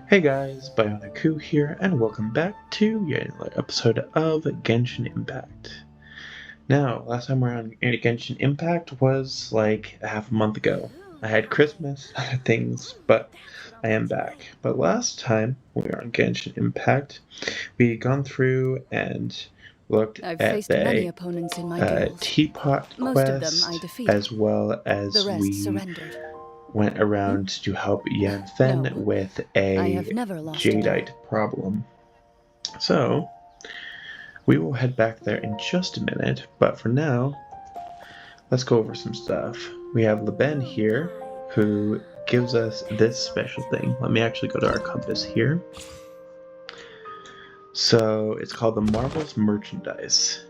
Hey guys, Bionic here, and welcome back to yet another episode of Genshin Impact. Now, last time we were on Genshin Impact was like a half a month ago. I had Christmas, I had things, but I am back. But last time we were on Genshin Impact, we had gone through and looked I've at faced many the opponents in my duels. Teapot Most of them I quest, defeated. as well The as rest we surrendered. went around to help Yan Fen No, with I have a never lost a duel. Jadeite problem. So, we will head back there in just a minute, but for now, let's go over some stuff. We have Leben here, who gives us this special thing. Let me actually go to our compass here. So, it's called the Marvelous Merchandise.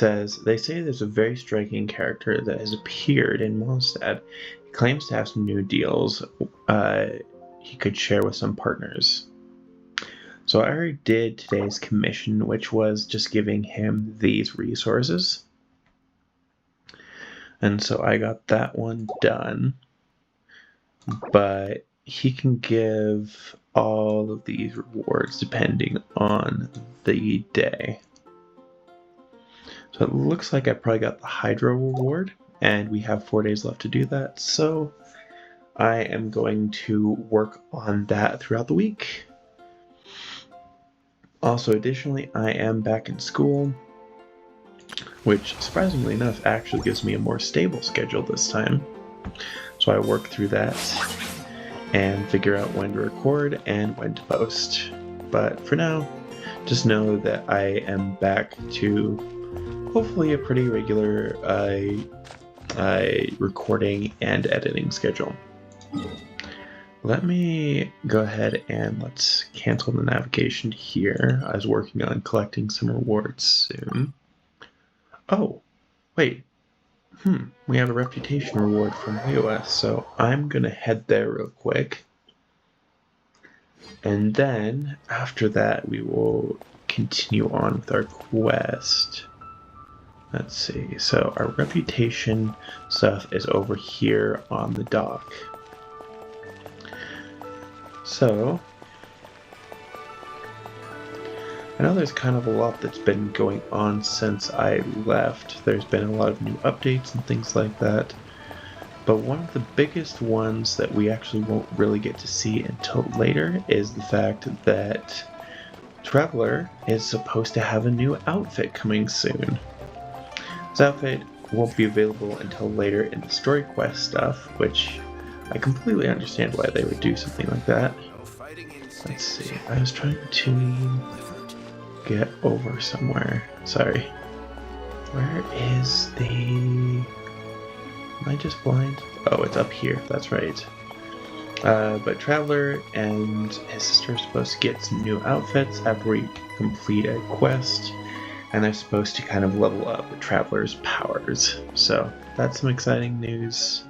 They say there's a very striking character that has appeared in Mondstadt. He claims to have some new deals he could share with some partners. So I already did today's commission, which was just giving him these resources. And so I got that one done. But he can give all of these rewards depending on the day. So it looks like I probably got the Hydro reward, and we have 4 days left to do that. So I am going to work on that throughout the week. Also, additionally, I am back in school, which surprisingly enough actually gives me a more stable schedule this time. So I work through that and figure out when to record and when to post. But for now, just know that I am back to hopefully a pretty regular recording and editing schedule. Let me go ahead and let's cancel the navigation here. I was working on collecting some rewards soon. Oh, wait. We have a reputation reward from Liyue, so I'm gonna head there real quick. And then, after that, we will continue on with our quest. Let's see, so our reputation stuff is over here on the dock. So, I know there's kind of a lot that's been going on since I left. There's been a lot of new updates and things like that. But one of the biggest ones that we actually won't really get to see until later is the fact that Traveler is supposed to have a new outfit coming soon. This outfit won't be available until later in the story quest stuff, which I completely understand why they would do something like that. Let's see, I was trying to get over somewhere. Sorry. Where is the... Am I just blind? Oh, it's up here, that's right. But Traveler and his sister are supposed to get some new outfits after we complete a quest, and they're supposed to kind of level up the Traveler's powers. So that's some exciting news.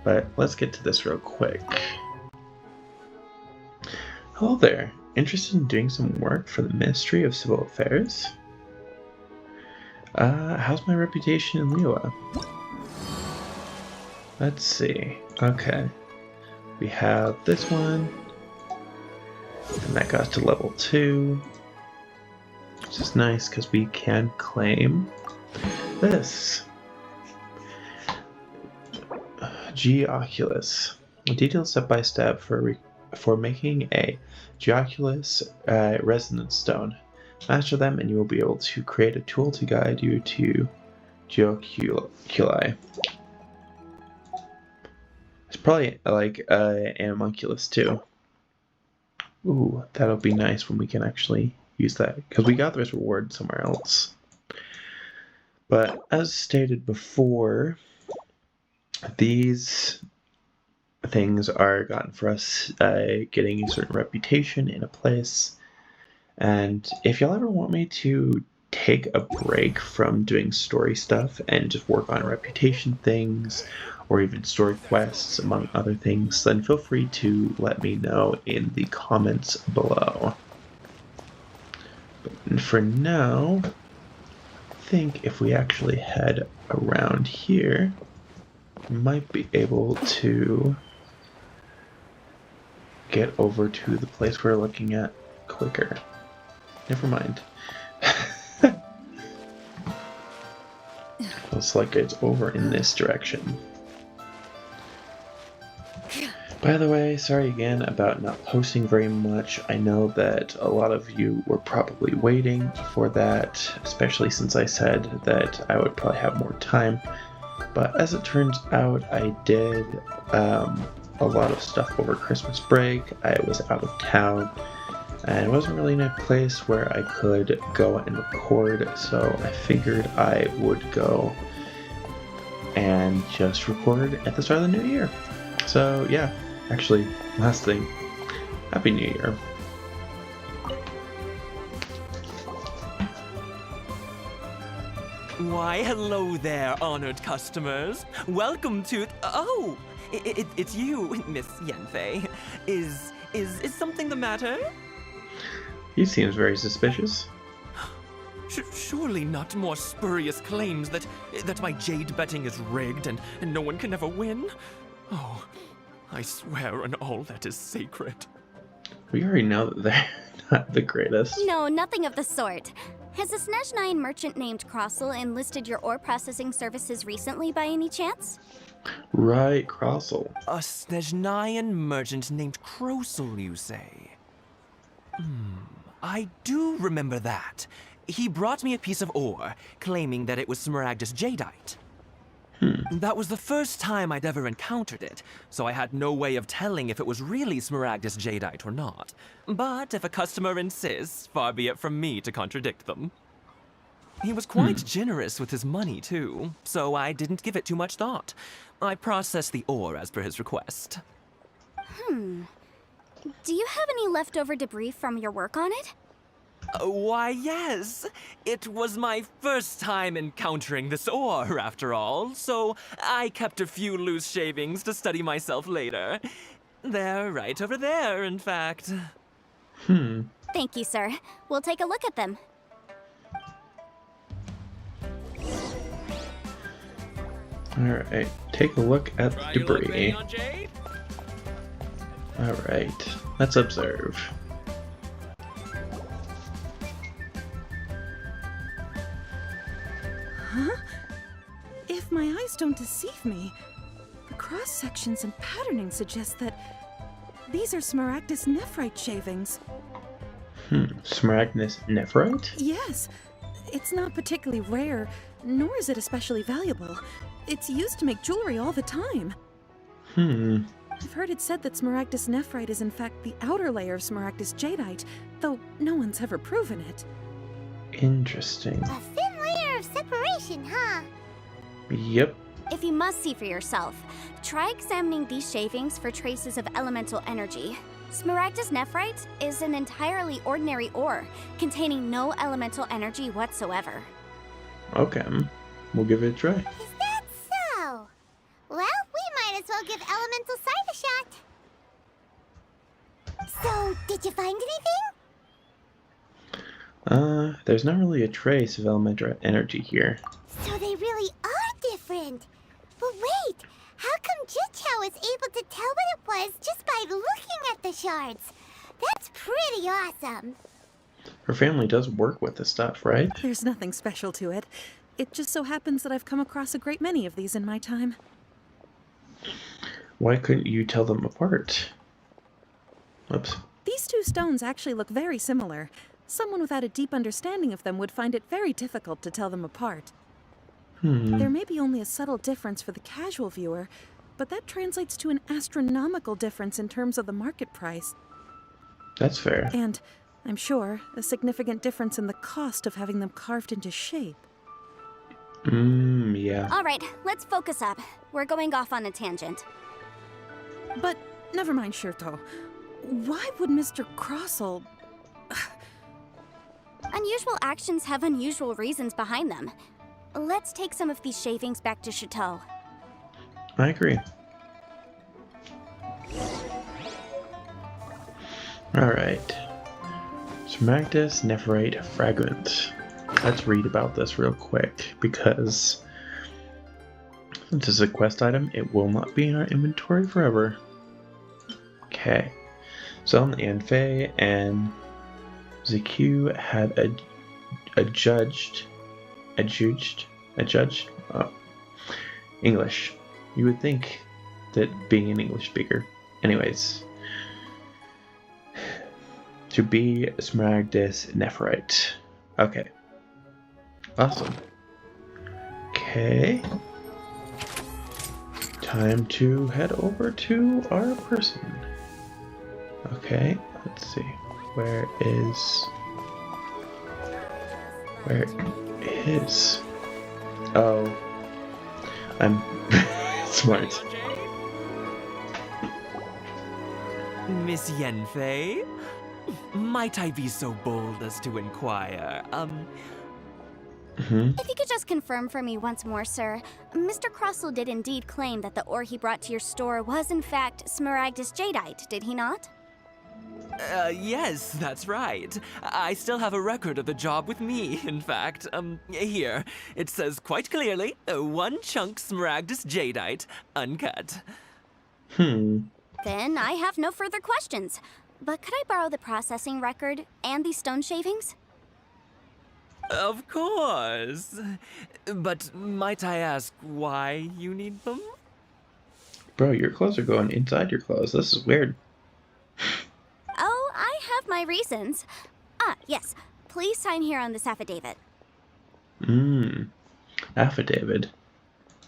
But let's get to this real quick. Hello there. Interested in doing some work for the Ministry of Civil Affairs? How's my reputation in Liyue? Let's see. Okay. We have this one. And that got to level 2. Which is nice because we can claim this. Geoculus. A detailed step-by-step for making a Geoculus resonance stone. Master them and you will be able to create a tool to guide you to Geoculi. It's probably like Animunculus too. Ooh, that'll be nice when we can actually use that, because we got this reward somewhere else. But as stated before, these things are gotten for us getting a certain reputation in a place. And if y'all ever want me to take a break from doing story stuff and just work on reputation things or even story quests among other things, then feel free to let me know in the comments below. But for now, I think if we actually head around here, we might be able to get over to the place we're looking at quicker. Never mind. Looks like it's over in this direction. By the way, sorry again about not posting very much. I know that a lot of you were probably waiting for that, especially since I said that I would probably have more time. But as it turns out, I did a lot of stuff over Christmas break. I was out of town and it wasn't really in a place where I could go and record, so I figured I would go and just record at the start of the new year. So yeah, actually, last thing, Happy New Year. Why, hello there, honored customers. Welcome to... Oh, it's you, Miss Yanfei. Is something the matter? He seems very suspicious. Surely not more spurious claims that my jade betting is rigged and no one can ever win? Oh, I swear on all that is sacred. We already know that they're not the greatest. No, nothing of the sort. Has a Snezhnayan merchant named Crossel enlisted your ore processing services recently by any chance? Right, Crossel. A Snezhnayan merchant named Crossel, you say? I do remember that. He brought me a piece of ore, claiming that it was Smaragdus jadeite. That was the first time I'd ever encountered it, so I had no way of telling if it was really Smaragdus jadeite or not. But if a customer insists, far be it from me to contradict them. He was quite generous with his money, too, so I didn't give it too much thought. I processed the ore as per his request. Do you have any leftover debris from your work on it? Why, yes. It was my first time encountering this ore, after all, so I kept a few loose shavings to study myself later. They're right over there, in fact. Thank you, sir. We'll take a look at them. Alright, take a look at the debris. Alright, let's observe. If my eyes don't deceive me, the cross-sections and patterning suggest that these are Smaragdus nephrite shavings. Smaragdus nephrite? Yes, it's not particularly rare, nor is it especially valuable. It's used to make jewelry all the time. I've heard it said that Smaragdus nephrite is in fact the outer layer of Smaragdus jadeite, though no one's ever proven it. Interesting. A thin layer of separation, huh? Yep. If you must see for yourself, try examining these shavings for traces of elemental energy. Smaragdus nephrite is an entirely ordinary ore, containing no elemental energy whatsoever. Okay, we'll give it a try. Is that so? Well, we might as well give elemental sight a shot. So, did you find anything? There's not really a trace of elemental energy here. So they really are different. But wait, how come Jichao was able to tell what it was just by looking at the shards? That's pretty awesome. Her family does work with this stuff, right? There's nothing special to it. It just so happens that I've come across a great many of these in my time. Why couldn't you tell them apart? Oops. These two stones actually look very similar. Someone without a deep understanding of them would find it very difficult to tell them apart. There may be only a subtle difference for the casual viewer, but that translates to an astronomical difference in terms of the market price. That's fair. And, I'm sure, a significant difference in the cost of having them carved into shape. Yeah. All right, let's focus up. We're going off on a tangent. But, never mind, Shirto. Why would Mr. Crossel... Unusual actions have unusual reasons behind them. Let's take some of these shavings back to Chateau. I agree. Alright. Smaragdus nephrite fragment. Let's read about this real quick, because since it's a quest item, it will not be in our inventory forever. Okay. Zeln and Faye and ZQ had adjudged English. You would think that being an English speaker. Anyways, to be Smaragdus Nephrite. Okay. Awesome. Okay. Time to head over to our person. Okay, let's see. Where is... Oh. I'm smart. Miss Yenfei? Might I be so bold as to inquire, If you could just confirm for me once more, sir. Mr. Crossell did indeed claim that the ore he brought to your store was in fact Smaragdus Jadeite, did he not? Yes, that's right. I still have a record of the job with me, in fact. Here. It says quite clearly, 1 chunk Smaragdus Jadeite, uncut. Then I have no further questions. But could I borrow the processing record and the stone shavings? Of course. But might I ask why you need them? Bro, your clothes are going inside your clothes. This is weird. Oh, I have my reasons. Ah, yes. Please sign here on this affidavit. Affidavit.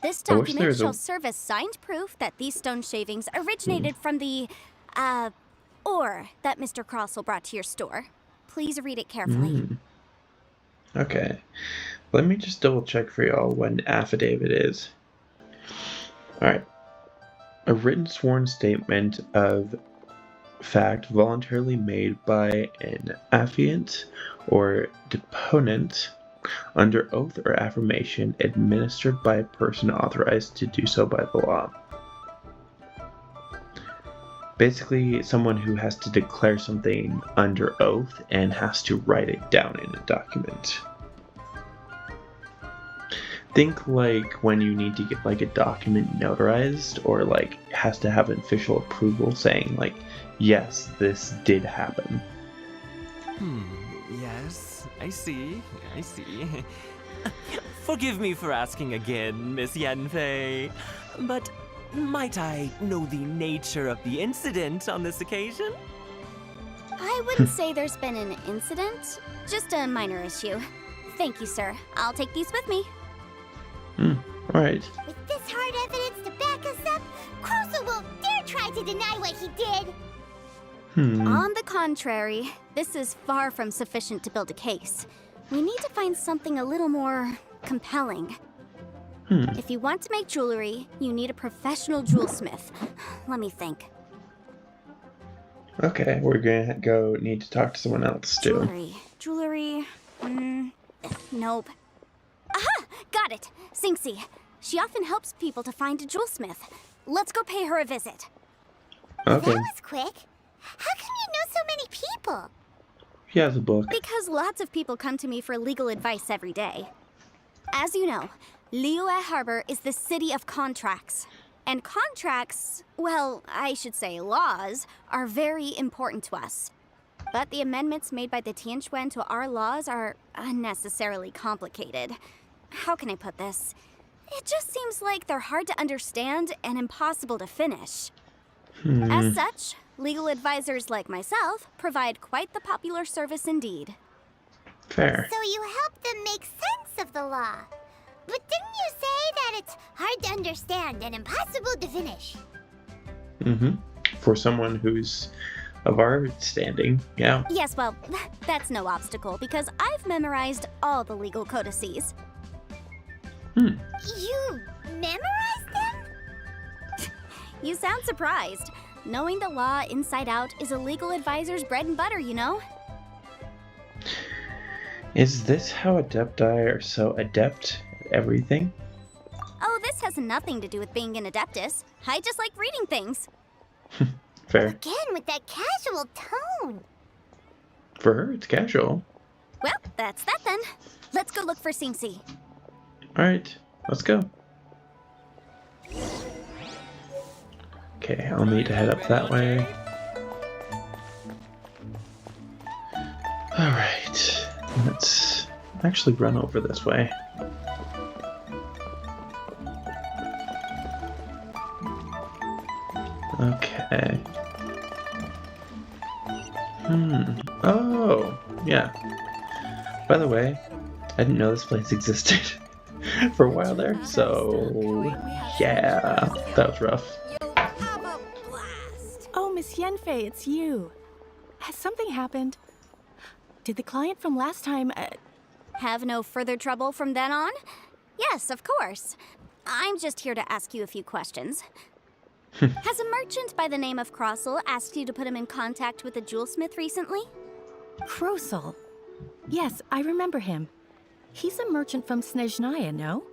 This I wish there document was a- shall serve as signed proof that these stone shavings originated from the, ore that Mr. Crossell brought to your store. Please read it carefully. Okay. Let me just double check for y'all what an affidavit is. Alright. A written sworn statement of fact voluntarily made by an affiant or deponent under oath or affirmation administered by a person authorized to do so by the law. Basically, someone who has to declare something under oath and has to write it down in a document. Think like when you need to get like a document notarized or like has to have an official approval saying like, yes, this did happen. Yes, I see. Forgive me for asking again, Miss Yenfei, but might I know the nature of the incident on this occasion? I wouldn't say there's been an incident, just a minor issue. Thank you, sir. I'll take these with me. Alright. With this hard evidence to back us up, Crossell won't dare try to deny what he did. On the contrary, this is far from sufficient to build a case. We need to find something a little more compelling. If you want to make jewelry, you need a professional jewelsmith. Let me think. Okay, we're gonna need to talk to someone else too. Jewelry. Nope. Aha! Got it! Sinxie. She often helps people to find a jewelsmith. Let's go pay her a visit. Okay. That was quick. How come you know so many people? He has a book. Because lots of people come to me for legal advice every day. As you know, Liyue Harbor is the city of contracts. And contracts, well, I should say laws, are very important to us. But the amendments made by the Tianquan to our laws are unnecessarily complicated. How can I put this? It just seems like they're hard to understand and impossible to finish. As such, legal advisors like myself provide quite the popular service indeed. Fair. So you help them make sense of the law. But didn't you say that it's hard to understand and impossible to finish? For someone who's of our standing, yeah. Yes, well, that's no obstacle because I've memorized all the legal codices. You memorized them? You sound surprised. Knowing the law inside out is a legal advisor's bread and butter, you know? Is this how Adepti are so adept at everything? Oh, this has nothing to do with being an adeptus. I just like reading things. Fair. Again, with that casual tone. For her, it's casual. Well, that's that then. Let's go look for Sinxie. Alright, let's go. Okay, I'll need to head up that way. Alright, let's actually run over this way. Okay. Oh, yeah. By the way, I didn't know this place existed for a while there, so yeah, that was rough. Oh, Miss Yenfei, it's you. Has something happened? Did the client from last time, Have no further trouble from then on? Yes, of course. I'm just here to ask you a few questions. Has a merchant by the name of Crossel asked you to put him in contact with a jewelsmith recently? Krosel? Yes, I remember him. He's a merchant from Snezhnaya, no?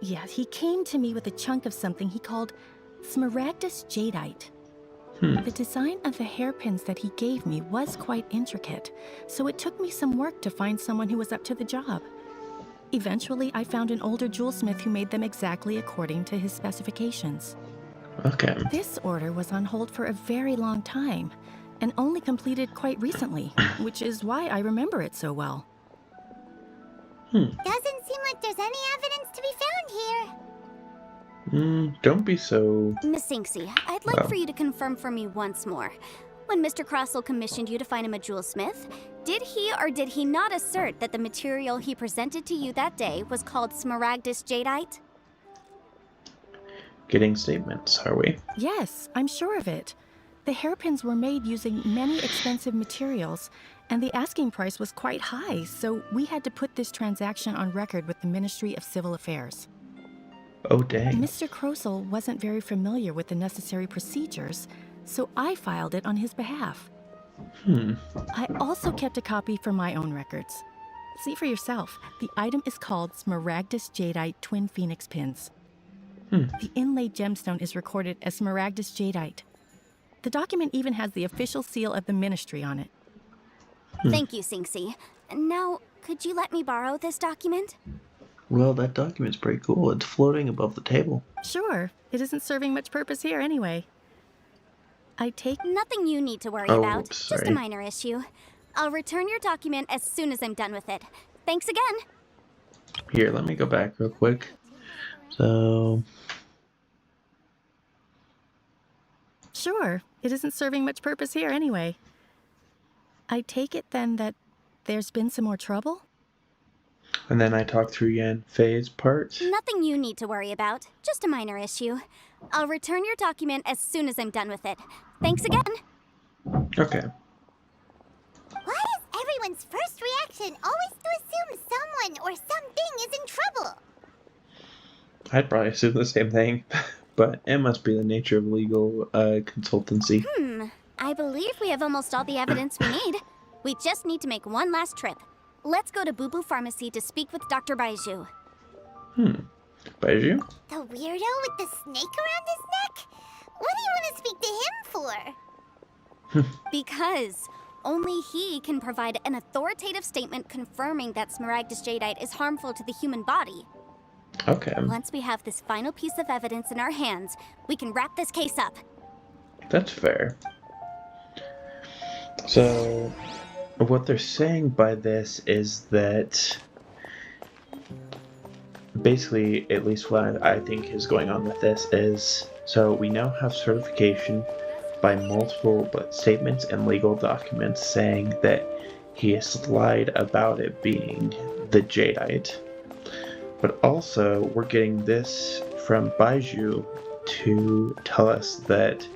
Yeah, he came to me with a chunk of something he called Smaragdus Jadeite. The design of the hairpins that he gave me was quite intricate, so it took me some work to find someone who was up to the job. Eventually, I found an older jewelsmith who made them exactly according to his specifications. Okay. This order was on hold for a very long time, and only completed quite recently, which is why I remember it so well. Doesn't seem like there's any evidence to be found here. Don't be so... Miss Sinksy, I'd like for you to confirm for me once more. When Mr. Crossel commissioned you to find him a jewelsmith, did he or did he not assert that the material he presented to you that day was called Smaragdus Jadeite? Getting statements, are we? Yes, I'm sure of it. The hairpins were made using many expensive materials, and the asking price was quite high, so we had to put this transaction on record with the Ministry of Civil Affairs. Oh, dang. Mr. Krosel wasn't very familiar with the necessary procedures, so I filed it on his behalf. I also kept a copy for my own records. See for yourself, the item is called Smaragdus Jadeite Twin Phoenix Pins. The inlaid gemstone is recorded as Smaragdus Jadeite. The document even has the official seal of the ministry on it. Thank you, Sinksy. Now, could you let me borrow this document? Well, that document's pretty cool. It's floating above the table. Sure, it isn't serving much purpose here anyway. I take... Nothing you need to worry Oh, about. whoops, Just a sorry. minor issue. I'll return your document as soon as I'm done with it. Thanks again. Here, let me go back real quick. So... Sure, it isn't serving much purpose here anyway. I take it then that there's been some more trouble? And then I talk through Yenfei's part. Nothing you need to worry about. Just a minor issue. I'll return your document as soon as I'm done with it. Thanks again. Okay. Why is everyone's first reaction always to assume someone or something is in trouble? I'd probably assume the same thing, but it must be the nature of legal consultancy. I believe we have almost all the evidence we need. We just need to make one last trip. Let's go to Boo Boo Pharmacy to speak with Dr. Baiju. Baiju? The weirdo with the snake around his neck? What do you want to speak to him for? Because only he can provide an authoritative statement confirming that Smaragdus Jadeite is harmful to the human body. Okay. Once we have this final piece of evidence in our hands, we can wrap this case up. That's fair. So, what they're saying by this is that basically, at least what I think is going on with this is, so we now have certification by multiple statements and legal documents saying that he has lied about it being the Jadeite. But also, we're getting this from Baiju to tell us that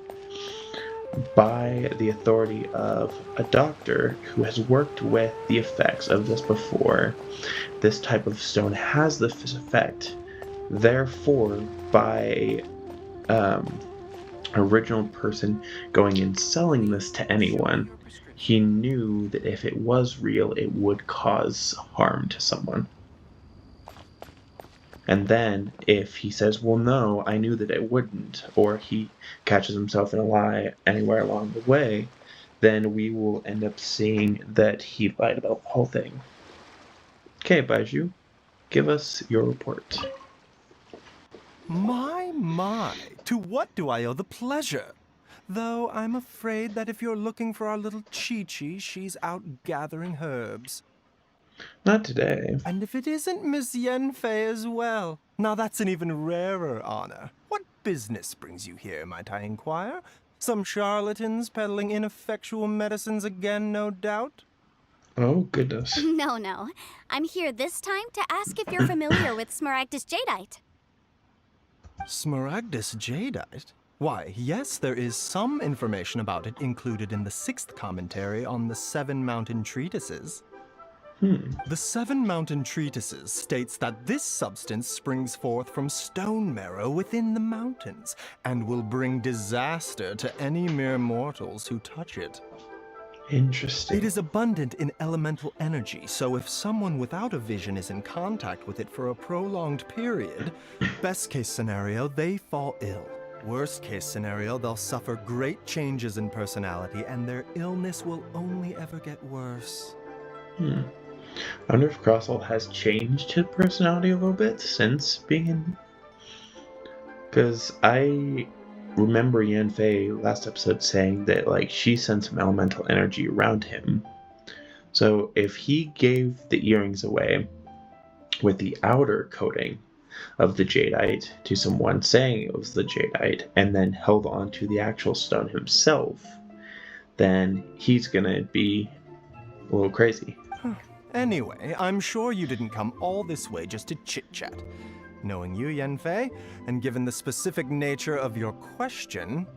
by the authority of a doctor who has worked with the effects of this before, this type of stone has this effect. Therefore, by original person going and selling this to anyone, he knew that if it was real, it would cause harm to someone. And then, if he says, well, no, I knew that it wouldn't, or he catches himself in a lie anywhere along the way, then we will end up seeing that he lied about the whole thing. Okay, Baiju, give us your report. My, to what do I owe the pleasure? Though I'm afraid that if you're looking for our little Chi-Chi, she's out gathering herbs. Not today. And if it isn't Miss Yanfei as well, now that's an even rarer honor. What business brings you here, might I inquire? Some charlatans peddling ineffectual medicines again, no doubt? Oh, goodness. No. I'm here this time to ask if you're familiar with Smaragdus jadeite. Smaragdus jadeite? Why, yes, there is some information about it included in the 6th commentary on the 7 Mountain Treatises. The 7 Mountain Treatises states that this substance springs forth from stone marrow within the mountains, and will bring disaster to any mere mortals who touch it. Interesting. It is abundant in elemental energy, so if someone without a vision is in contact with it for a prolonged period, best case scenario, they fall ill. Worst case scenario, they'll suffer great changes in personality, and their illness will only ever get worse. I wonder if Crossell has changed his personality a little bit since being in... Because I remember Yanfei last episode saying that, like, she sent some elemental energy around him. So if he gave the earrings away with the outer coating of the jadeite to someone saying it was the jadeite, and then held on to the actual stone himself, then he's gonna be a little crazy. Anyway, I'm sure you didn't come all this way just to chit-chat. Knowing you, Yanfei, and given the specific nature of your question,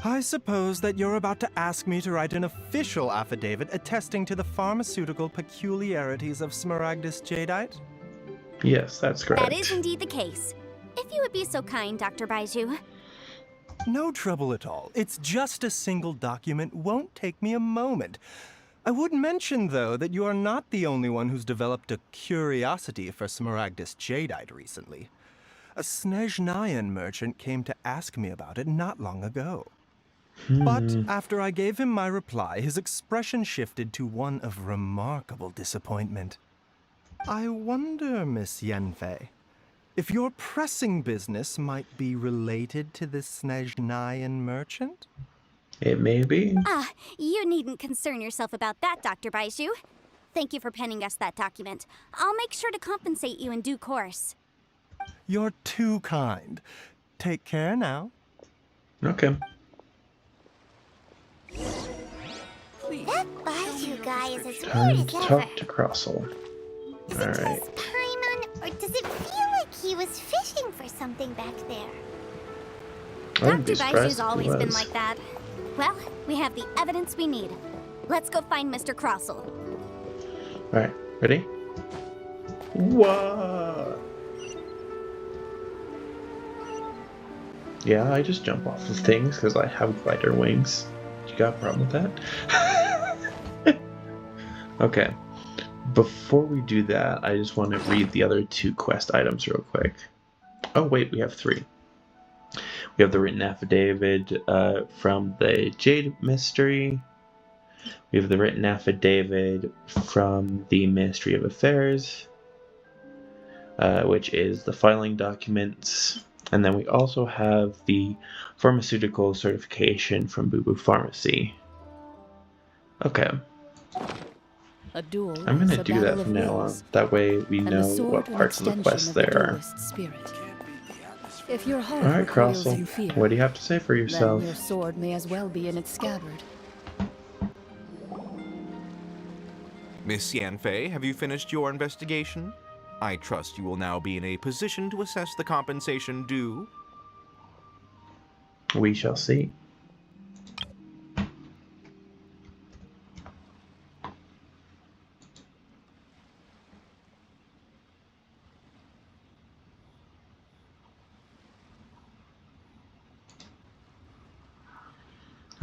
I suppose that you're about to ask me to write an official affidavit attesting to the pharmaceutical peculiarities of Smaragdus jadeite? Yes, that's correct. That is indeed the case. If you would be so kind, Dr. Baiju. No trouble at all. It's just a single document. Won't take me a moment. I would mention, though, that you are not the only one who's developed a curiosity for Smaragdus jadeite recently. A Snezhnayan merchant came to ask me about it not long ago. But after I gave him my reply, his expression shifted to one of remarkable disappointment. I wonder, Miss Yanfei, if your pressing business might be related to this Snezhnayan merchant? It may be. You needn't concern yourself about that, Dr. Baiju. Thank you for penning us that document. I'll make sure to compensate you in due course. You're too kind. Take care now. Okay. That Baiju guy is as Time weird to as ever. talk to Crossell. Is it Alright. just Paimon, or does it feel like he was fishing for something back there? I wouldn't be Dr. surprised Baiju's if it always been was. like that. Well, we have the evidence we need. Let's go find Mr. Crossell. Alright, ready? Whoa! Yeah, I just jump off of things because I have glider wings. You got a problem with that? Okay. Before we do that, I just want to read the other 2 quest items real quick. Oh wait, we have 3. We have the written affidavit from the Jade Mystery. We have the written affidavit from the Ministry of Affairs, which is the filing documents. And then we also have the pharmaceutical certification from Boo Boo Pharmacy. Okay. A duel I'm going is to a do battle that from of now on. wills, That way we and know the sword what an parts of the extension quest of the there are. duelist's spirit. If your heart Alright, recoils in Crossell. fear, What do you have to say for then yourself? your sword may as well be in its scabbard. Miss Yanfei, have you finished your investigation? I trust you will now be in a position to assess the compensation due. We shall see.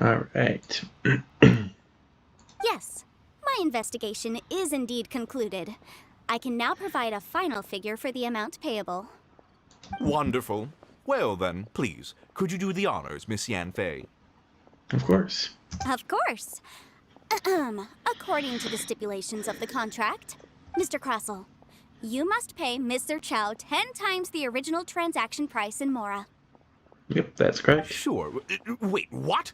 Alright. Yes, my investigation is indeed concluded. I can now provide a final figure for the amount payable. Wonderful. Well then, please, could you do the honors, Miss Yanfei? Of course. Of course. According to the stipulations of the contract, Mr. Crossell, you must pay Mr. Chow 10 times the original transaction price in Mora. Yep, that's correct. Sure. Wait, what?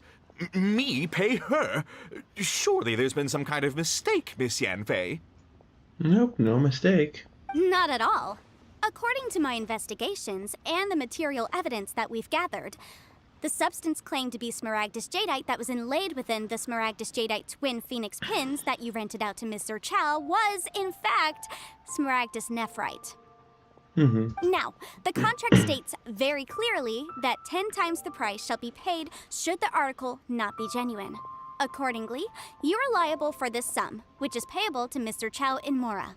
Me pay her? Surely there's been some kind of mistake, Miss Yanfei. Nope, no mistake. Not at all. According to my investigations and the material evidence that we've gathered, the substance claimed to be Smaragdus jadeite that was inlaid within the Smaragdus jadeite twin phoenix pins that you rented out to Mr. Chow was, in fact, Smaragdus nephrite. Now, the contract states very clearly that 10 times the price shall be paid should the article not be genuine. Accordingly, you are liable for this sum, which is payable to Mr. Chow in Mora.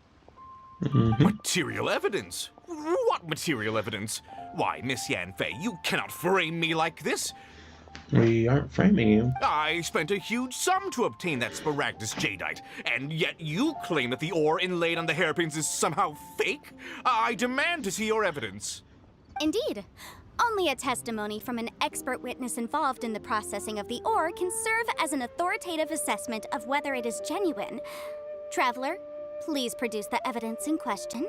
Material evidence? What material evidence? Why, Miss Yanfei, you cannot frame me like this. We aren't framing you. I spent a huge sum to obtain that Smaragdus jadeite, and yet you claim that the ore inlaid on the hairpins is somehow fake? I demand to see your evidence. Indeed. Only a testimony from an expert witness involved in the processing of the ore can serve as an authoritative assessment of whether it is genuine. Traveler, please produce the evidence in question.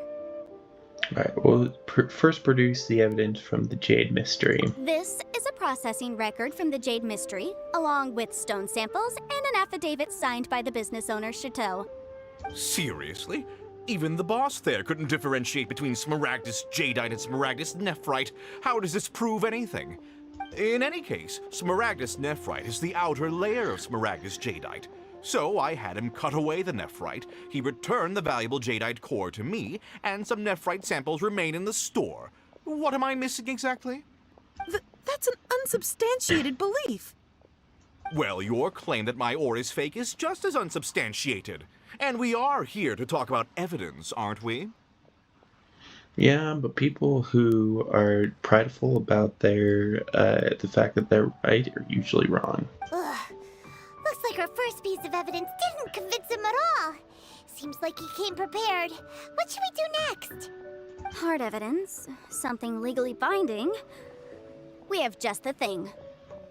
Alright, we'll first produce the evidence from the Jade Mystery. This is a processing record from the Jade Mystery, along with stone samples and an affidavit signed by the business owner, Chateau. Seriously? Even the boss there couldn't differentiate between Smaragdus jadeite and Smaragdus nephrite. How does this prove anything? In any case, Smaragdus nephrite is the outer layer of Smaragdus jadeite. So I had him cut away the nephrite, he returned the valuable jadeite core to me, and some nephrite samples remain in the store. What am I missing exactly? That's an unsubstantiated belief. Well, your claim that my ore is fake is just as unsubstantiated. And we are here to talk about evidence, aren't we? Yeah, but people who are prideful about the fact that they're right are usually wrong. Ugh. Looks like our first piece of evidence didn't convince him at all. Seems like he came prepared. What should we do next? Hard evidence, something legally binding. We have just the thing.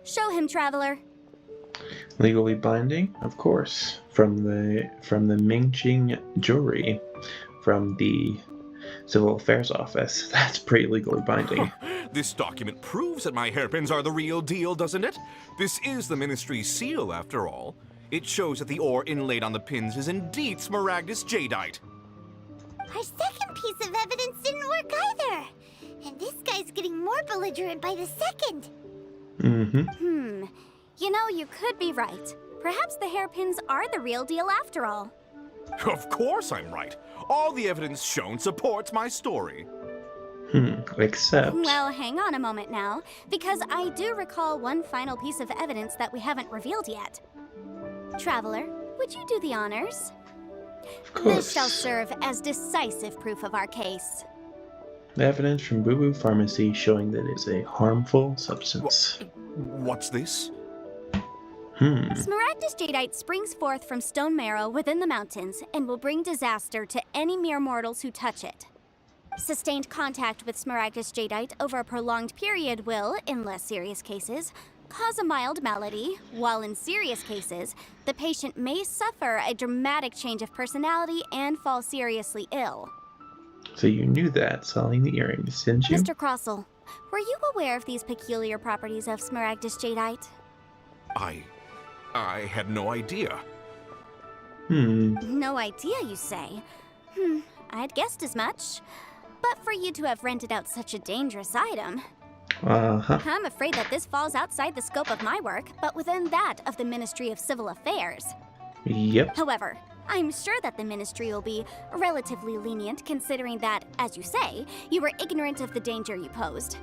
Show him, Traveler. Legally binding, of course, from the Mingqing jury, from the Civil Affairs Office. That's pretty legally binding. This document proves that my hairpins are the real deal, doesn't it? This is the Ministry's seal, after all. It shows that the ore inlaid on the pins is indeed Smaragdus jadeite. Our second piece of evidence didn't work either. And this guy's getting more belligerent by the second. You know, you could be right. Perhaps the hairpins are the real deal after all. Of course I'm right. All the evidence shown supports my story. Except... Well, hang on a moment now, because I do recall one final piece of evidence that we haven't revealed yet. Traveler, would you do the honors? Of course. This shall serve as decisive proof of our case. The evidence from Boo Boo Pharmacy showing that it's a harmful substance. What's this? Smaragdus jadeite springs forth from stone marrow within the mountains and will bring disaster to any mere mortals who touch it. Sustained contact with Smaragdus jadeite over a prolonged period will, in less serious cases, cause a mild malady, while in serious cases, the patient may suffer a dramatic change of personality and fall seriously ill. So you knew that, selling the earrings, didn't you? Mr. Crossell, were you aware of these peculiar properties of Smaragdus jadeite? I had no idea. No idea, you say? I'd guessed as much. But for you to have rented out such a dangerous item... I'm afraid that this falls outside the scope of my work, but within that of the Ministry of Civil Affairs. Yep. However, I'm sure that the Ministry will be relatively lenient considering that, as you say, you were ignorant of the danger you posed.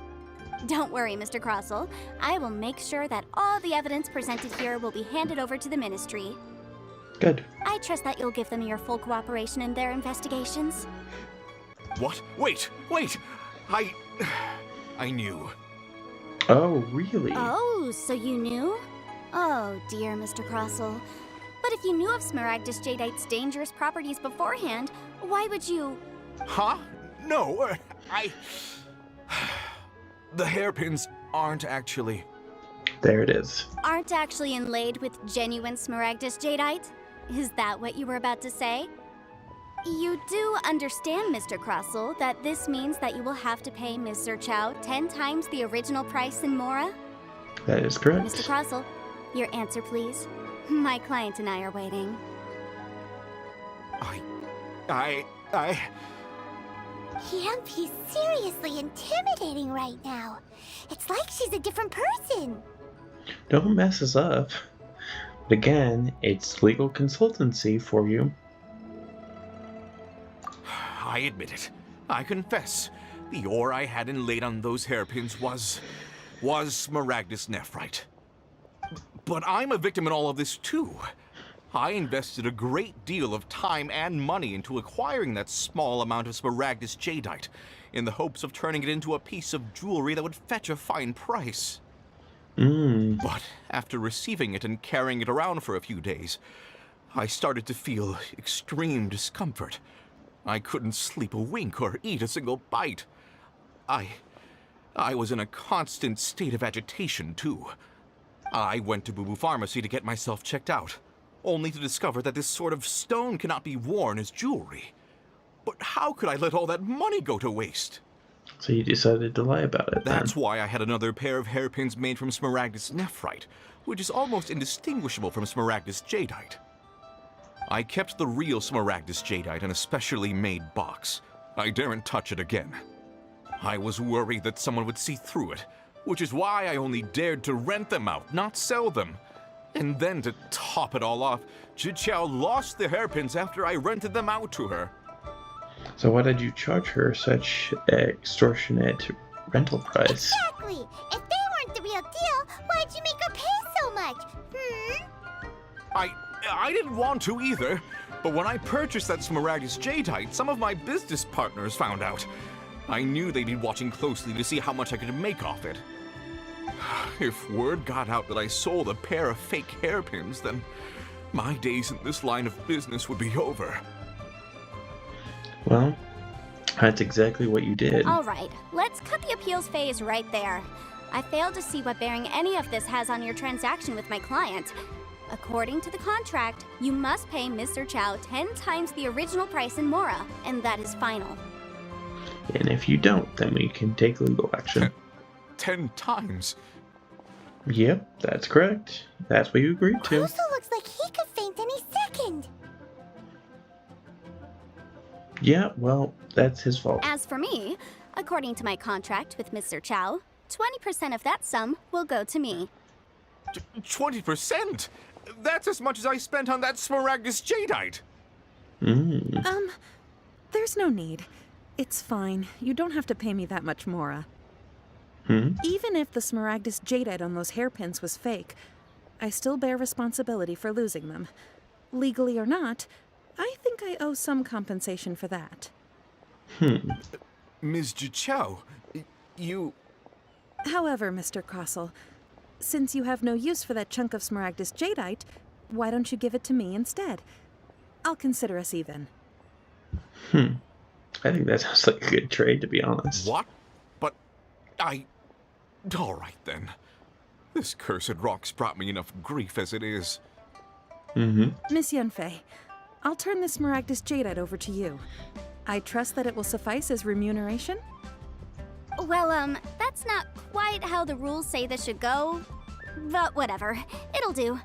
Don't worry, Mr. Crossell. I will make sure that all the evidence presented here will be handed over to the Ministry. Good. I trust that you'll give them your full cooperation in their investigations. What? Wait! I knew. Oh, really? Oh, so you knew? Oh, dear Mr. Crossell. But if you knew of Smaragdus jadeite's dangerous properties beforehand, why would you... Huh? No, The hairpins aren't actually... There it is. Aren't actually inlaid with genuine Smaragdus jadeite? Is that what you were about to say? You do understand, Mr. Crossell, that this means that you will have to pay Mr. Chow 10 times the original price in Mora? That is correct. Mr. Crossell, your answer, please. My client and I are waiting. Yamp, he's seriously intimidating right now. It's like she's a different person. Don't mess us up. But again, it's legal consultancy for you. I admit it. I confess. The ore I had inlaid on those hairpins was Smaragdus nephrite. But I'm a victim in all of this too. I invested a great deal of time and money into acquiring that small amount of Smaragdus jadeite, in the hopes of turning it into a piece of jewelry that would fetch a fine price. But after receiving it and carrying it around for a few days, I started to feel extreme discomfort. I couldn't sleep a wink or eat a single bite. I was in a constant state of agitation, too. I went to Boo Boo Pharmacy to get myself checked out, only to discover that this sort of stone cannot be worn as jewelry. But how could I let all that money go to waste? So you decided to lie about it, That's then. why I had another pair of hairpins made from Smaragdus nephrite, which is almost indistinguishable from Smaragdus jadeite. I kept the real Smaragdus jadeite in a specially made box. I daren't touch it again. I was worried that someone would see through it, which is why I only dared to rent them out, not sell them. And then to top it all off, Zhiqiao lost the hairpins after I rented them out to her. So why did you charge her such extortionate rental price? Exactly. If they weren't the real deal, why'd you make her pay so much? I didn't want to either, but when I purchased that Smaragdus jadeite, some of my business partners found out. I knew they'd be watching closely to see how much I could make off it. If word got out that I sold a pair of fake hairpins, then my days in this line of business would be over. Well, that's exactly what you did. All right, let's cut the appeals phase right there. I failed to see what bearing any of this has on your transaction with my client. According to the contract, you must pay Mr. Chow 10 times the original price in Mora, and that is final. And if you don't, then we can take legal action. 10 times? Yep, that's correct. That's what you agreed to. Also looks like he could faint any second. Yeah, well, that's his fault. As for me, according to my contract with Mr. Chow, 20% of that sum will go to me. 20%? That's as much as I spent on that Smaragdus jadeite. There's no need. It's fine. You don't have to pay me that much, Mora. Even if the Smaragdus jadeite on those hairpins was fake, I still bear responsibility for losing them. Legally or not, I think I owe some compensation for that. Ms. Zhiqiao, you... However, Mr. Crossell, since you have no use for that chunk of Smaragdus jadeite, why don't you give it to me instead? I'll consider us even. I think that sounds like a good trade, to be honest. What? But all right, then. This cursed rock's brought me enough grief as it is. Miss Yunfei, I'll turn the Smaragdus jadeite over to you. I trust that it will suffice as remuneration? Well, that's not quite how the rules say this should go. But whatever, it'll do.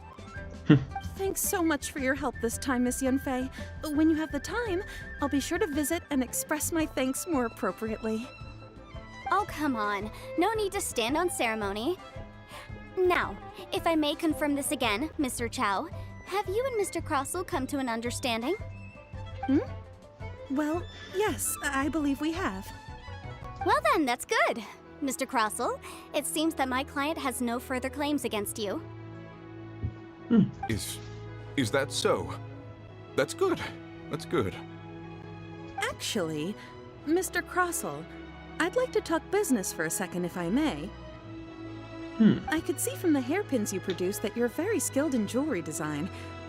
Thanks so much for your help this time, Miss Yunfei. When you have the time, I'll be sure to visit and express my thanks more appropriately. Oh, come on. No need to stand on ceremony. Now, if I may confirm this again, Mr. Chow, have you and Mr. Crossell come to an understanding? Well, yes, I believe we have. Well then, that's good. Mr. Crossell, it seems that my client has no further claims against you. Is that so? That's good. That's good. Actually, Mr. Crossell, I'd like to talk business for a second, if I may. I could see from the hairpins you produce that you're very skilled in jewelry design.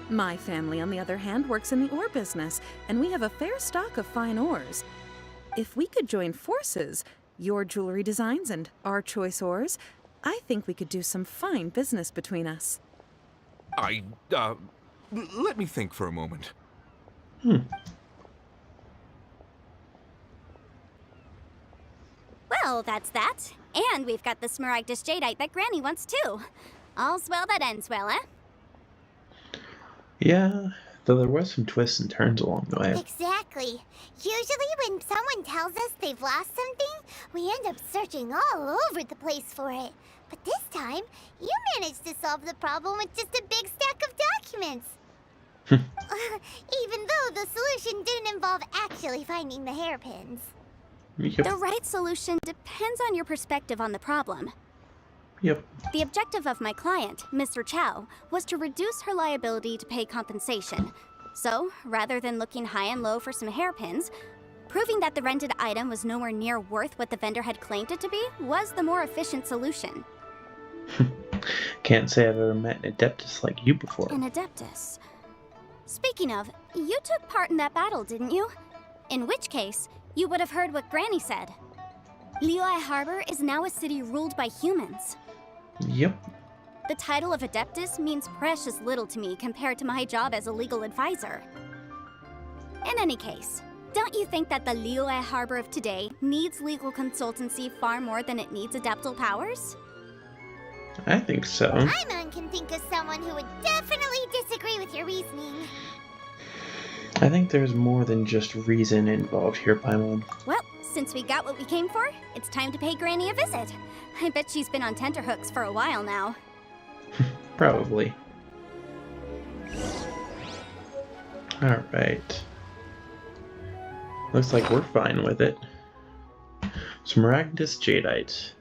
My family, on the other hand, works in the ore business, and we have a fair stock of fine ores. If we could join forces, your jewelry designs and our choice ores, I think we could do some fine business between us. Let me think for a moment. Well, that's that. And we've got the Smaragdus Jadeite that Granny wants too. All's well that ends well, eh? Yeah, though there was some twists and turns along the way. Exactly. Usually when someone tells us they've lost something, we end up searching all over the place for it. But this time, you managed to solve the problem with just a big stack of documents. Even though the solution didn't involve actually finding the hairpins. Yep. The right solution depends on your perspective on the problem. Yep. The objective of my client, Mr. Chow, was to reduce her liability to pay compensation. So, rather than looking high and low for some hairpins, proving that the rented item was nowhere near worth what the vendor had claimed it to be was the more efficient solution. Can't say I've ever met an Adeptus like you before. An Adeptus? Speaking of, you took part in that battle, didn't you? In which case, you would have heard what Granny said. Liyue Harbor is now a city ruled by humans. Yep. The title of Adeptus means precious little to me compared to my job as a legal advisor. In any case, don't you think that the Liyue Harbor of today needs legal consultancy far more than it needs adeptal powers? I think so. Paimon can think of someone who would definitely disagree with your reasoning. I think there's more than just reason involved here, Paimon. Well, since we got what we came for, it's time to pay Granny a visit. I bet she's been on tenterhooks for a while now. Probably. Alright. Looks like we're fine with it. Smaragdus Jadeite.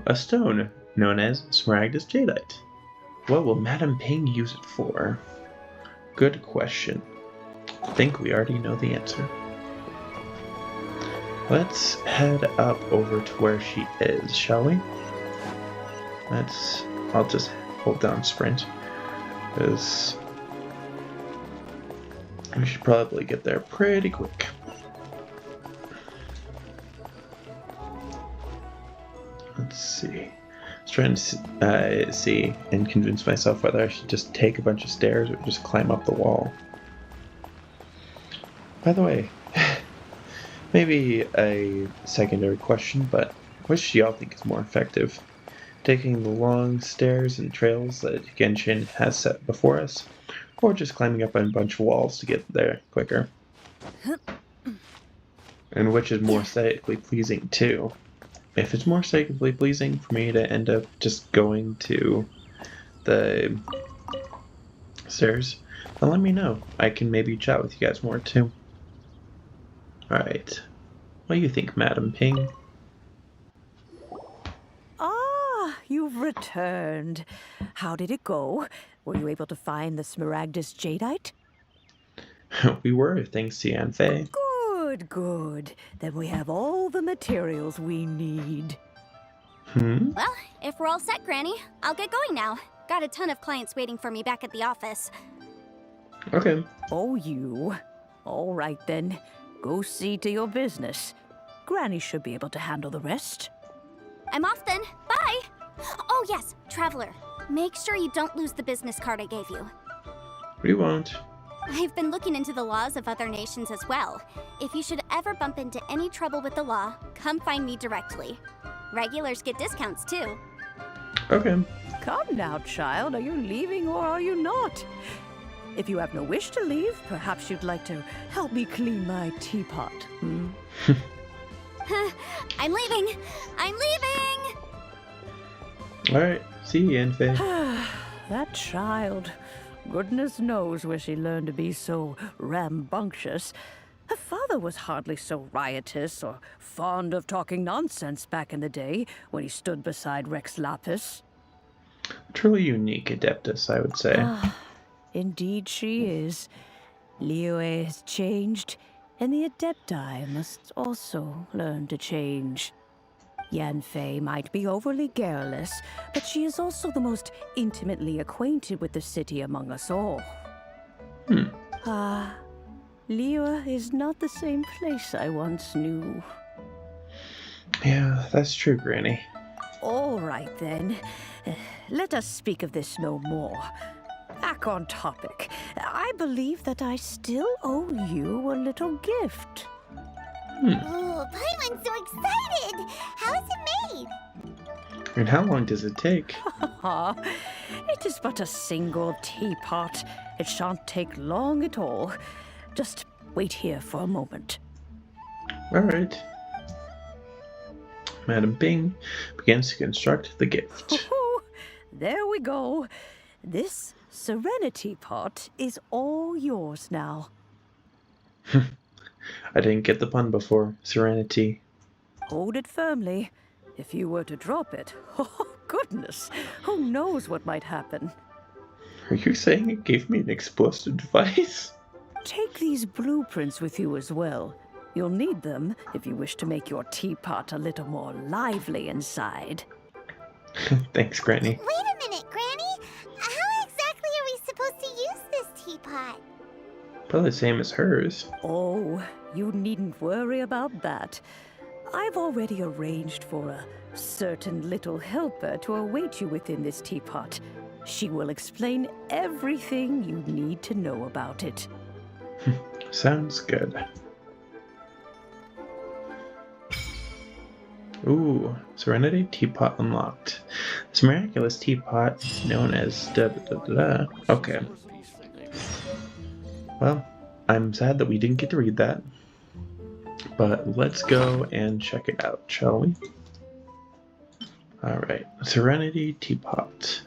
A stone known as Smaragdus Jadeite. What will Madame Ping use it for? Good question. I think we already know the answer. Let's head up over to where she is, shall we? I'll just hold down sprint, because we should probably get there pretty quick. Let's see. I was trying to see and convince myself whether I should just take a bunch of stairs or just climb up the wall. By the way, maybe a secondary question, but which do y'all think is more effective? Taking the long stairs and trails that Genshin has set before us, or just climbing up a bunch of walls to get there quicker? And which is more aesthetically pleasing too? If it's more aesthetically pleasing for me to end up just going to the stairs, then let me know. I can maybe chat with you guys more too. Alright. What do you think, Madam Ping? Ah, you've returned. How did it go? Were you able to find the Smaragdus Jadeite? We were, thanks to Yanfei. Good, good. Then we have all the materials we need. Well, if we're all set, Granny, I'll get going now. Got a ton of clients waiting for me back at the office. Okay. Oh, you. All right then. Go see to your business. Granny should be able to handle the rest. I'm off then. Bye! Oh yes, Traveler. Make sure you don't lose the business card I gave you. We won't. I've been looking into the laws of other nations as well. If you should ever bump into any trouble with the law, come find me directly. Regulars get discounts too. Okay. Come now, child. Are you leaving or are you not? If you have no wish to leave, perhaps you'd like to help me clean my teapot, hmm? I'm leaving! I'm leaving! Alright, see you, Yanfei. That child. Goodness knows where she learned to be so rambunctious. Her father was hardly so riotous or fond of talking nonsense back in the day when he stood beside Rex Lapis. Truly unique Adeptus, I would say. Indeed she is. Liyue has changed, and the Adepti must also learn to change. Yanfei might be overly garrulous, but she is also the most intimately acquainted with the city among us all. Liyue is not the same place I once knew. Yeah, that's true, Granny. All right then. Let us speak of this no more. Back on topic. I believe that I still owe you a little gift. Ooh, Paimon's so excited! How is it made? And how long does it take? It is but a single teapot. It shan't take long at all. Just wait here for a moment. Alright. Madam Bing begins to construct the gift. There we go. This Serenity pot is all yours now. I didn't get the pun before. Serenity. Hold it firmly. If you were to drop it, oh goodness, who knows what might happen. Are you saying it gave me an explosive device? Take these blueprints with you as well. You'll need them if you wish to make your teapot a little more lively inside. Thanks, Granny. Wait a minute, Granny! How exactly are we supposed to use this teapot? Probably the same as hers. Oh, you needn't worry about that. I've already arranged for a certain little helper to await you within this teapot. She will explain everything you need to know about it. Sounds good. Ooh, Serenity Teapot unlocked. This miraculous teapot, known as da-da-da-da. Okay. Well, I'm sad that we didn't get to read that. But let's go and check it out, shall we? Alright, Serenity Teapot.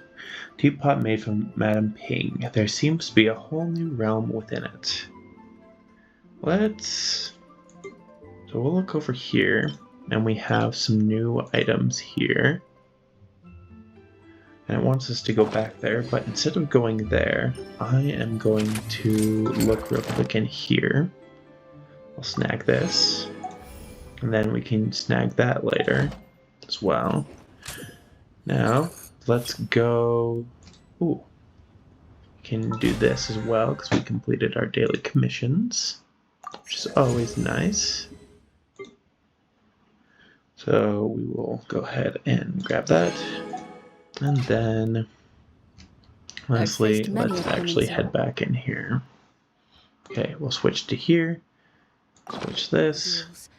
Teapot made from Madam Ping. There seems to be a whole new realm within it. So we'll look over here, and we have some new items here. And it wants us to go back there, but instead of going there, I am going to look real quick in here. I'll snag this, and then we can snag that later as well. Now, let's go... Ooh. Can do this as well, because we completed our daily commissions, which is always nice. So we will go ahead and grab that. And then, lastly, let's actually head back in here. Okay, we'll switch to here. Switch this.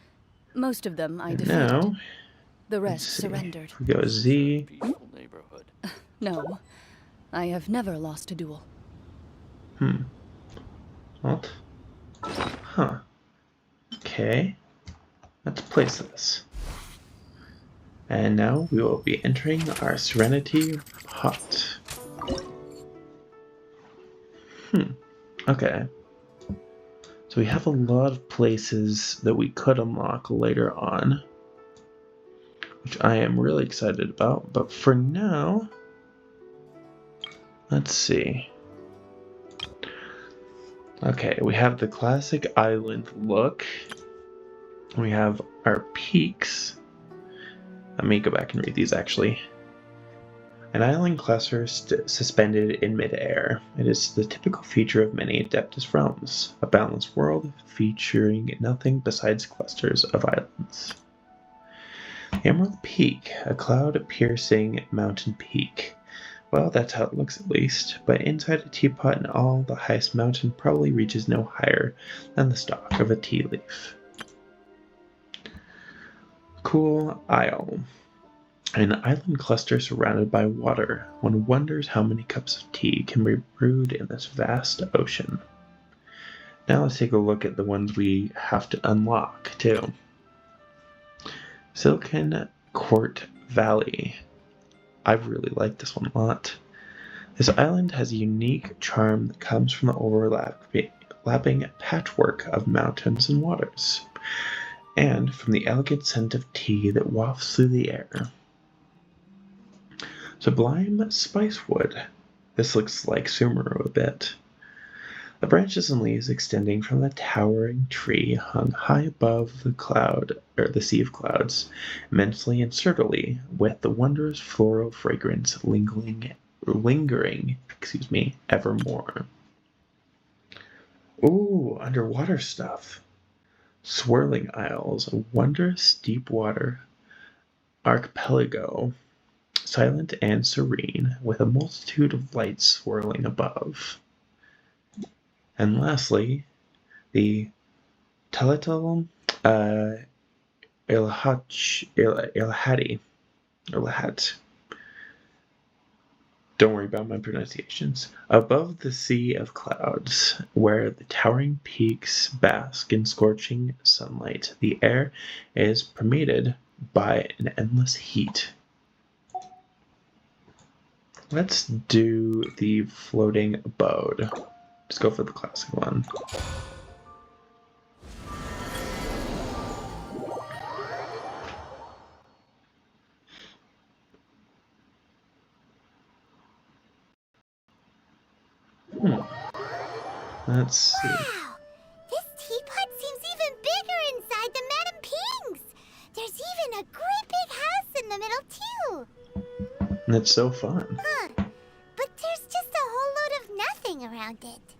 Most of them I And defeated. now, The rest surrendered. we go Z. No, I have never lost a duel. What? Huh. Okay. Let's place this. And now we will be entering our Serenity Pot. Okay. So we have a lot of places that we could unlock later on, which I am really excited about. But for now, let's see. Okay, we have the classic island look. We have our peaks. Let me go back and read these actually. An island cluster suspended in midair. It is the typical feature of many Adeptus realms, a balanced world featuring nothing besides clusters of islands. The Emerald Peak, a cloud-piercing mountain peak. Well, that's how it looks at least, but inside a teapot and all, the highest mountain probably reaches no higher than the stalk of a tea leaf. Cool Isle. An island cluster surrounded by water. One wonders how many cups of tea can be brewed in this vast ocean. Now let's take a look at the ones we have to unlock, too. Silken Court Valley. I really like this one a lot. This island has a unique charm that comes from the overlapping patchwork of mountains and waters, and from the elegant scent of tea that wafts through the air. Sublime Spicewood. This looks like Sumeru a bit. The branches and leaves extending from the towering tree hung high above the sea of clouds, immensely and sturdily, with the wondrous floral fragrance lingering evermore. Ooh, underwater stuff. Swirling Isles, a wondrous deep water archipelago, silent and serene, with a multitude of lights swirling above. And lastly, the Teletal Ilhadi. Don't worry about my pronunciations. Above the sea of clouds, where the towering peaks bask in scorching sunlight, the air is permeated by an endless heat. Let's do the floating abode. Just go for the classic one. Let's see. Wow! This teapot seems even bigger inside than Madame Ping's! There's even a great big house in the middle, too! And it's so fun. Huh. But there's just a whole load of nothing around it.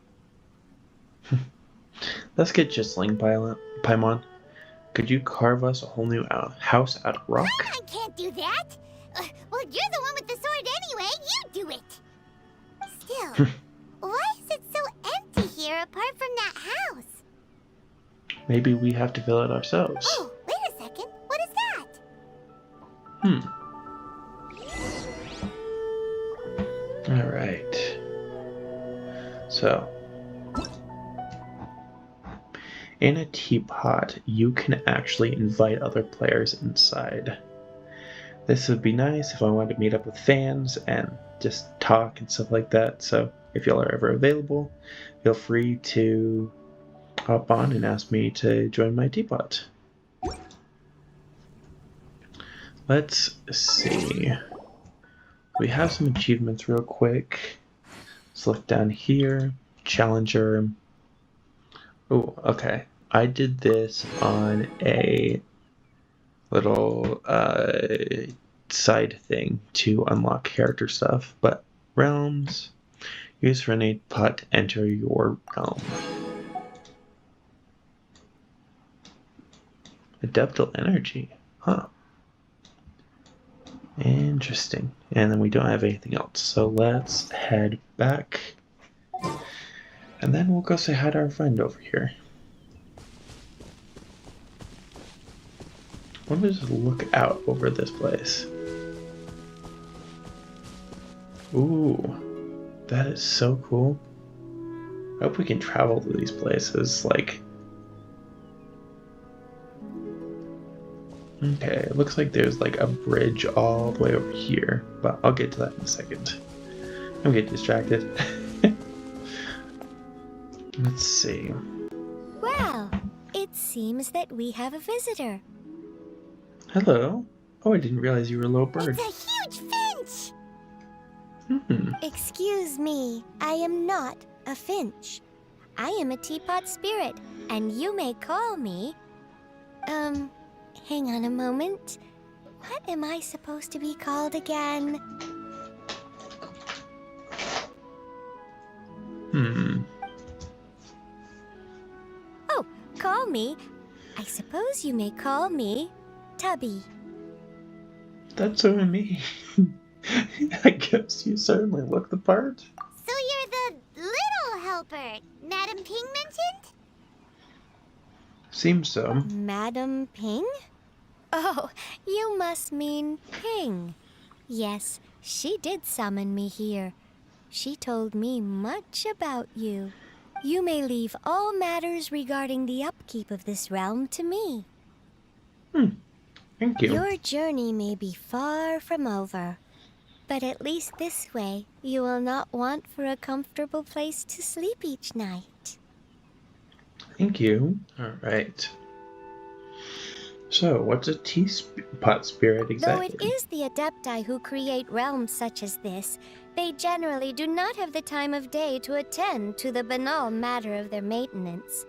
Let's get Gisling, Paimon. Could you carve us a whole new house out of rock? I can't do that! Well, you're the one with the sword anyway. You do it! Still, why is it so empty here apart from that house? Maybe we have to fill it ourselves. Oh, wait a second. What is that? Alright. So, in a teapot, you can actually invite other players inside. This would be nice if I wanted to meet up with fans and just talk and stuff like that. So if y'all are ever available, feel free to hop on and ask me to join my teapot. Let's see. We have some achievements real quick. Let's look down here. Challenger. Oh, okay. I did this on a little side thing to unlock character stuff, but realms. Use Renate Pot to enter your realm. Adeptal energy. Huh. Interesting. And then we don't have anything else. So let's head back. And then we'll go say hi to our friend over here. Let me just look out over this place. Ooh. That is so cool. I hope we can travel to these places, like... Okay, it looks like there's like a bridge all the way over here, but I'll get to that in a second. I'm getting distracted. Let's see. Well, it seems that we have a visitor. Hello. Oh, I didn't realize you were a little bird. It's a huge finch! Excuse me, I am not a finch. I am a teapot spirit, and you may call me... hang on a moment. What am I supposed to be called again? Oh, call me. I suppose you may call me Tubby. That's so me. I guess you certainly look the part. So you're the little helper Madame Ping mentioned? Seems so. Madam Ping? Oh, you must mean Ping. Yes, she did summon me here. She told me much about you. You may leave all matters regarding the upkeep of this realm to me. Thank you. Your journey may be far from over, but at least this way you will not want for a comfortable place to sleep each night. Thank you. Alright. So, what's a teapot spirit exactly? Though it is the Adepti who create realms such as this, they generally do not have the time of day to attend to the banal matter of their maintenance.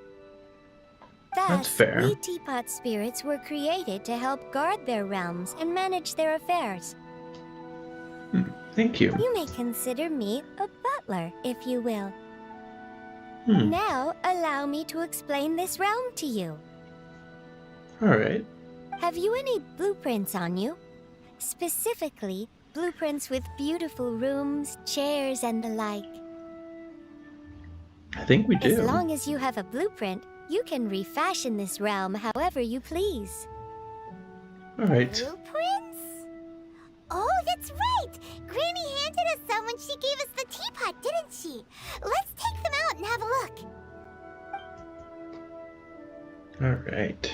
Thus, That's fair. we teapot spirits were created to help guard their realms and manage their affairs. Thank you. You may consider me a butler, if you will. Hmm. Now, allow me to explain this realm to you. Alright. Have you any blueprints on you? Specifically, blueprints with beautiful rooms, chairs, and the like. I think we do. As long as you have a blueprint, You can refashion this realm however you please. Alright. Blueprints? Oh, that's right! Granny handed us some when she gave us the teapot, didn't she? Let's take them out and have a look. Alright.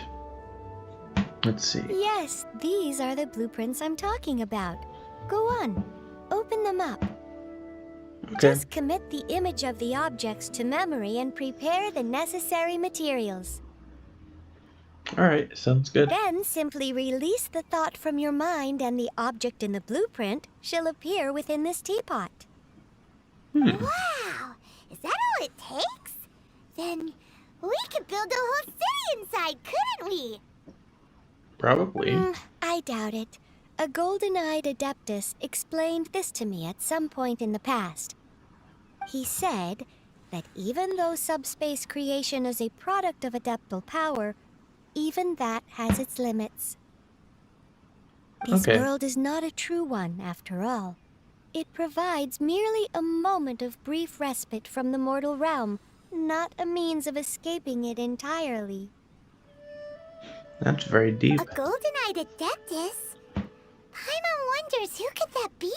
Let's see. Yes, these are the blueprints I'm talking about. Go on, open them up. Okay. Just commit the image of the objects to memory and prepare the necessary materials. Alright, sounds good. Then simply release the thought from your mind and the object in the blueprint shall appear within this teapot. Wow! Is that all it takes? Then we could build a whole city inside, couldn't we? Probably. I doubt it. A golden-eyed adeptus explained this to me at some point in the past. He said that even though subspace creation is a product of adeptal power, even that has its limits. This world is not a true one, after all. It provides merely a moment of brief respite from the mortal realm, not a means of escaping it entirely. That's very deep. A golden-eyed adeptus? Paimon wonders who could that be?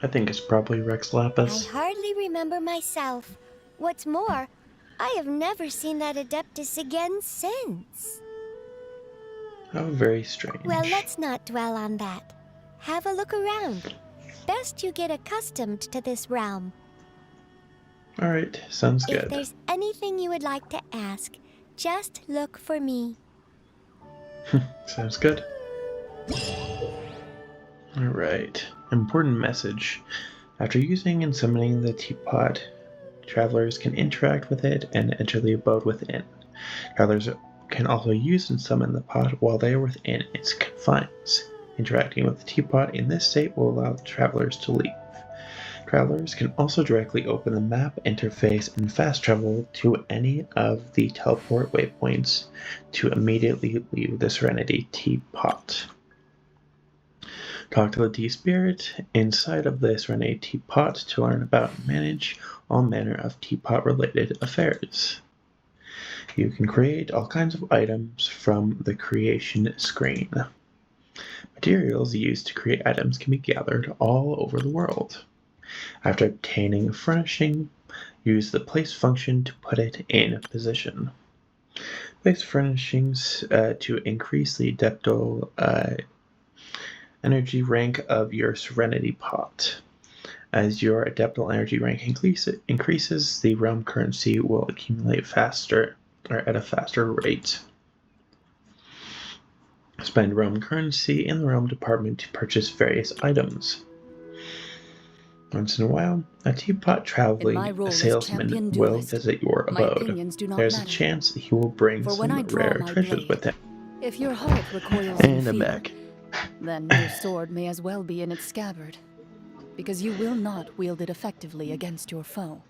I think it's probably Rex Lapis. I hardly remember myself. What's more, I have never seen that adeptus again since. How very strange. Well, let's not dwell on that. Have a look around. Best you get accustomed to this realm. Alright, sounds good. If there's anything you would like to ask, just look for me. Sounds good. Alright. Important message. After using and summoning the teapot, travelers can interact with it and enter the abode within. Travelers can also use and summon the pot while they are within its confines. Interacting with the teapot in this state will allow the travelers to leave. Travelers can also directly open the map interface and fast travel to any of the teleport waypoints to immediately leave the Serenity Teapot. Talk to the Tea-Spirit inside of the Serenity Teapot to learn about and manage all manner of teapot-related affairs. You can create all kinds of items from the creation screen. Materials used to create items can be gathered all over the world. After obtaining a furnishing, use the place function to put it in position. Place furnishings to increase the adeptal energy rank of your Serenity Pot. As your adeptal energy rank increases, the realm currency will accumulate faster, or at a faster rate. Spend realm currency in the realm department to purchase various items. Once in a while, a teapot traveling salesman will visit your abode. There's a chance he will bring some rare treasures with him. If your heart recoils And in I'm fear, back. then your sword may as well be in its scabbard, because you will not wield it effectively against your foe.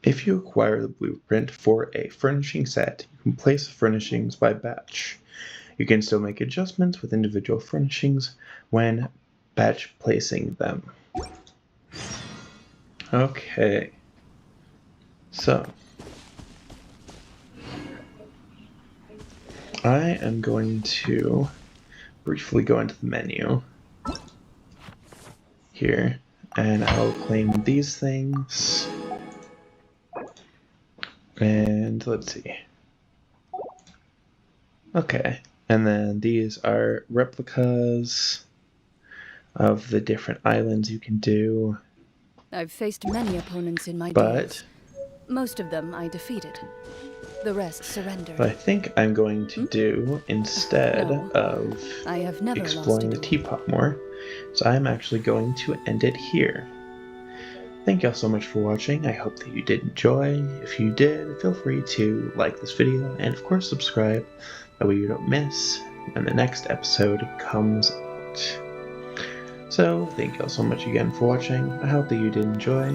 If you acquire the blueprint for a furnishing set, you can place the furnishings by batch. You can still make adjustments with individual furnishings when batch placing them. Okay. So, I am going to briefly go into the menu here, and I'll claim these things. And let's see. Okay, and then these are replicas of the different islands you can do. I've faced many opponents in my But duels. Most of them I defeated. The rest surrendered. What I think I'm going to do instead No, of I have never lost a exploring the duel. teapot more, so I'm actually going to end it here. Thank y'all so much for watching. I hope that you did enjoy. If you did, feel free to like this video and of course subscribe, that way you don't miss when the next episode comes out. So thank y'all so much again for watching. I hope that you did enjoy,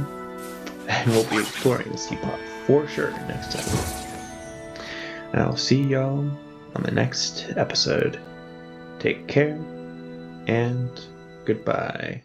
and we'll be exploring this teapot for sure next time. And I'll see y'all on the next episode. Take care, and goodbye.